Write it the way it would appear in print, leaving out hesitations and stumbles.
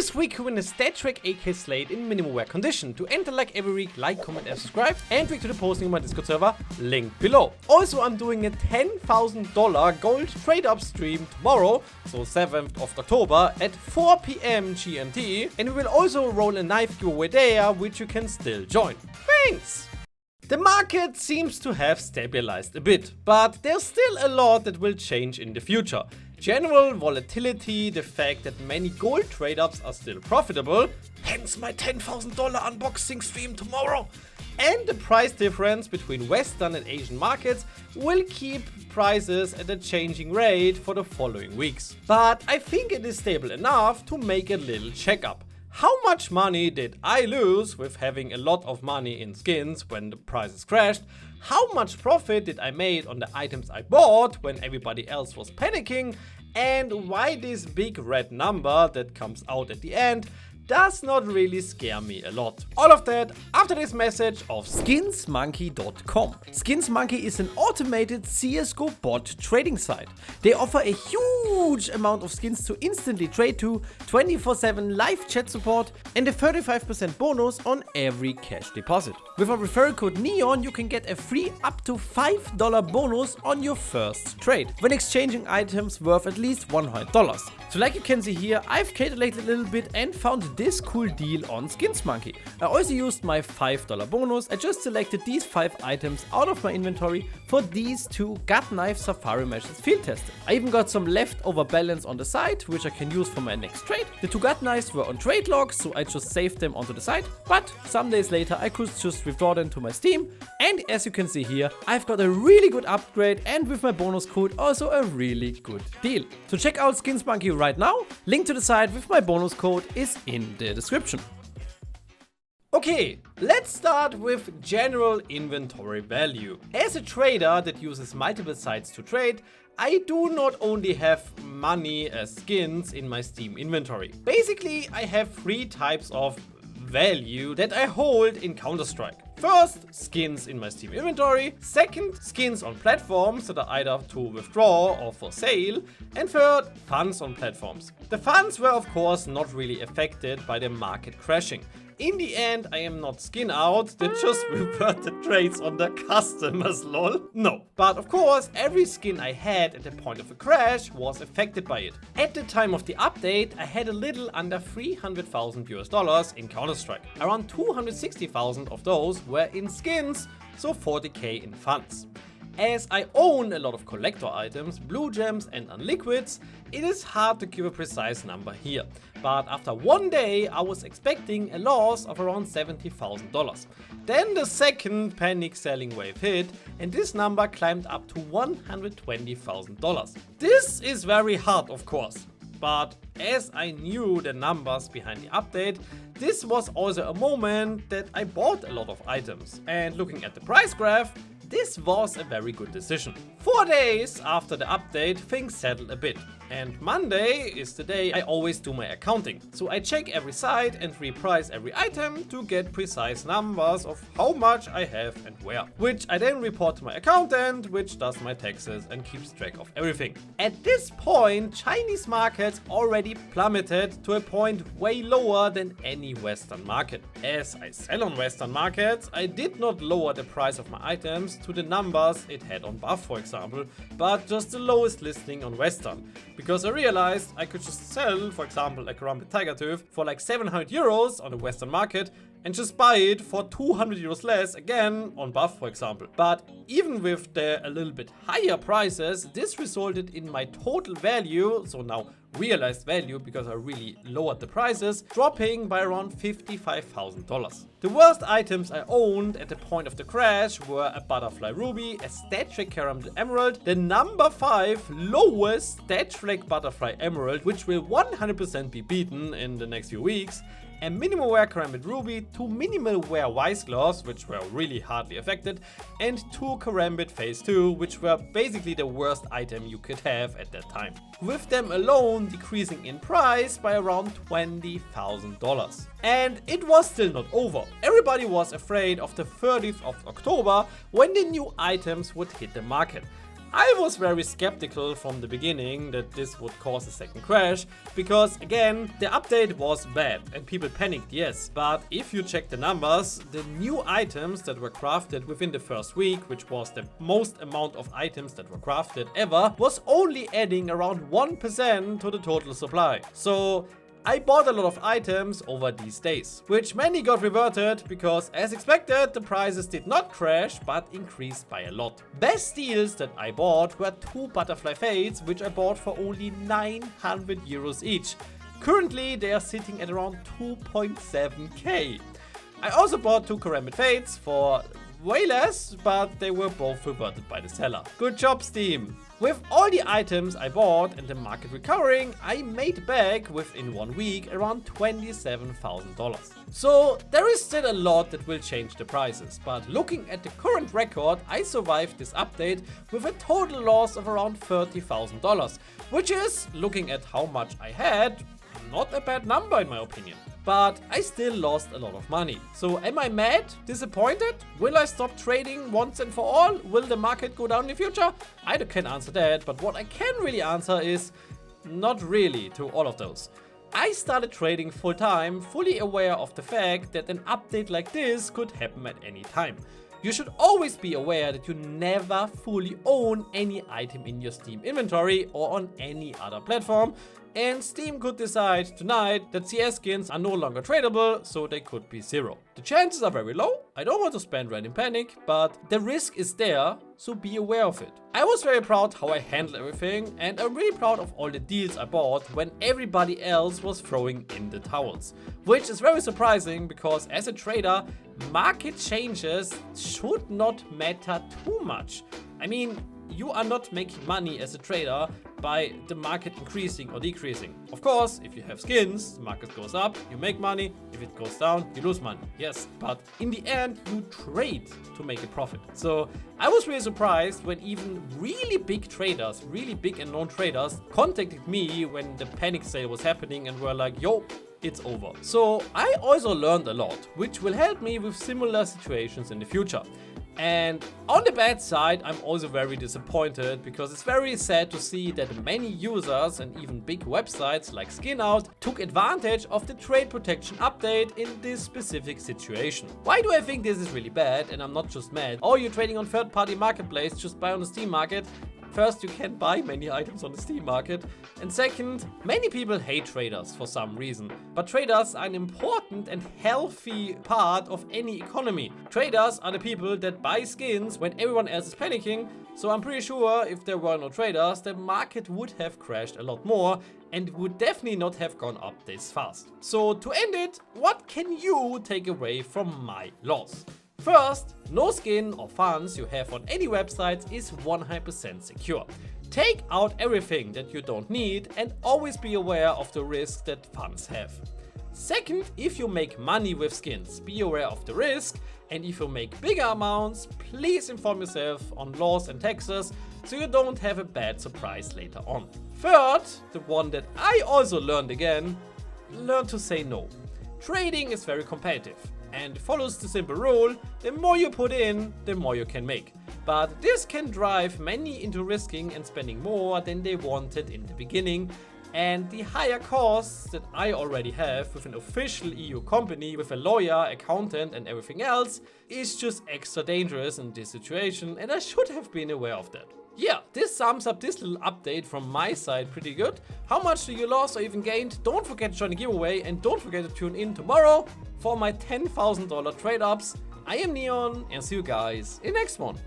This week we win a StatTrack AK slate in minimum wear condition. To enter like every week, like, comment and subscribe, and click to the posting on my Discord server, link below. Also, I'm doing a $10,000 gold trade up stream tomorrow, so 7th of October at 4 PM GMT, and we will also roll a knife giveaway there, which you can still join. Thanks! The market seems to have stabilized a bit, but there's still a lot that will change in the future. General volatility, the fact that many gold trade-ups are still profitable, hence my $10,000 unboxing stream tomorrow, and the price difference between Western and Asian markets will keep prices at a changing rate for the following weeks. But I think it is stable enough to make a little checkup. How much money did I lose with having a lot of money in skins when the prices crashed? How much profit did I make on the items I bought when everybody else was panicking? And why this big red number that comes out at the end does not really scare me a lot. All of that after this message of skinsmonkey.com. Skinsmonkey is an automated CSGO bot trading site. They offer a huge amount of skins to instantly trade to, 24/7 live chat support, and a 35% bonus on every cash deposit. With our referral code NEON, you can get a free up to $5 bonus on your first trade when exchanging items worth at least $100. So like you can see here, I've calculated a little bit and found this cool deal on Skinsmonkey. I also used my $5 bonus. I just selected these 5 items out of my inventory for these 2 gut knife safari meshes field tested. I even got some leftover balance on the side, which I can use for my next trade. The 2 gut knives were on trade logs, so I just saved them onto the side, but some days later I could just withdraw them to my Steam, and as you can see here, I've got a really good upgrade and with my bonus code also a really good deal. So check out Skinsmonkey right now. Link to the site with my bonus code is in the description. Okay, let's start with general inventory value. As a trader that uses multiple sites to trade, I do not only have money as skins in my Steam inventory. Basically, I have 3 types of value that I hold in Counter-Strike. First, skins in my Steam inventory. Second, skins on platforms that are either to withdraw or for sale. And third, funds on platforms. The funds were of course not really affected by the market crashing. In the end, I am not skin out, they just revert the trades on the customers, lol. No. But of course, every skin I had at the point of a crash was affected by it. At the time of the update, I had a little under $300,000 in Counter-Strike. Around 260,000 of those were in skins, so 40k in funds. As I own a lot of collector items, blue gems and unliquids, it is hard to give a precise number here. But after one day, I was expecting a loss of around $70,000. Then the second panic selling wave hit, and this number climbed up to $120,000. This is very hard, of course. But as I knew the numbers behind the update, this was also a moment that I bought a lot of items. And looking at the price graph, this was a very good decision. 4 days after the update, things settled a bit. And Monday is the day I always do my accounting. So I check every site and reprice every item to get precise numbers of how much I have and where. Which I then report to my accountant, which does my taxes and keeps track of everything. At this point, Chinese markets already plummeted to a point way lower than any Western market. As I sell on Western markets, I did not lower the price of my items to the numbers it had on Buff, for example, but just the lowest listing on Western. Because I realized I could just sell, for example, a Karambit Tiger Tooth for like 700 euros on the Western market and just buy it for 200 euros less again on Buff, for example. But even with the a little bit higher prices, this resulted in my total value, so now realized value because I really lowered the prices, dropping by around $55,000. The worst items I owned at the point of the crash were a Butterfly Ruby, a StatTrack Karambit Emerald, the number 5 lowest StatTrack Butterfly Emerald, which will 100% be beaten in the next few weeks, a minimal wear Karambit Ruby, 2 minimal wear Wise Gloves, which were really hardly affected, and 2 Karambit Phase 2, which were basically the worst item you could have at that time. With them alone decreasing in price by around $20,000. And it was still not over. Everybody was afraid of the 30th of October when the new items would hit the market. I was very skeptical from the beginning that this would cause a second crash, because again, the update was bad and people panicked, yes, but if you check the numbers, the new items that were crafted within the first week, which was the most amount of items that were crafted ever, was only adding around 1% to the total supply. So I bought a lot of items over these days, which many got reverted because, as expected, the prices did not crash but increased by a lot. Best deals that I bought were 2 butterfly fades, which I bought for only 900 euros each. Currently they are sitting at around 2.7k. I also bought 2 Karambit fades for way less, but they were both reverted by the seller. Good job, Steam! With all the items I bought and the market recovering, I made back within 1 week around $27,000. So there is still a lot that will change the prices, but looking at the current record, I survived this update with a total loss of around $30,000, which is, looking at how much I had, not a bad number in my opinion. But I still lost a lot of money. So am I mad? Disappointed? Will I stop trading once and for all? Will the market go down in the future? I can't answer that, but what I can really answer is not really to all of those. I started trading full time, fully aware of the fact that an update like this could happen at any time. You should always be aware that you never fully own any item in your Steam inventory or on any other platform, and Steam could decide tonight that CS skins are no longer tradable, so they could be zero. The chances are very low. I don't want to spend random panic, but the risk is there, so be aware of it. I was very proud how I handled everything, and I'm really proud of all the deals I bought when everybody else was throwing in the towels. Which is very surprising because as a trader, market changes should not matter too much. I mean, you are not making money as a trader by the market increasing or decreasing. Of course, if you have skins, the market goes up, you make money. If it goes down, you lose money. Yes, but in the end, you trade to make a profit. So I was really surprised when even really big traders, really big and known traders contacted me when the panic sale was happening and were like, yo, it's over. So I also learned a lot, which will help me with similar situations in the future. And on the bad side, I'm also very disappointed because it's very sad to see that many users and even big websites like SkinOut took advantage of the trade protection update in this specific situation. Why do I think this is really bad? And I'm not just mad. Oh, you're trading on third-party marketplace, just buy on the Steam market. First, you can't buy many items on the Steam market. And second, many people hate traders for some reason. But traders are an important and healthy part of any economy. Traders are the people that buy skins when everyone else is panicking. So I'm pretty sure if there were no traders, the market would have crashed a lot more and would definitely not have gone up this fast. So to end it, what can you take away from my loss? First, no skin or funds you have on any websites is 100% secure. Take out everything that you don't need and always be aware of the risk that funds have. Second, if you make money with skins, be aware of the risk, and if you make bigger amounts, please inform yourself on laws and taxes so you don't have a bad surprise later on. Third, the one that I also learned again, learn to say no. Trading is very competitive and follows the simple rule, the more you put in, the more you can make. But this can drive many into risking and spending more than they wanted in the beginning, and the higher costs that I already have with an official EU company, with a lawyer, accountant and everything else, is just extra dangerous in this situation, and I should have been aware of that. Yeah, this sums up this little update from my side pretty good. How much do you lost or even gained? Don't forget to join the giveaway and don't forget to tune in tomorrow for my $10,000 trade ups. I am Neon and see you guys in the next one.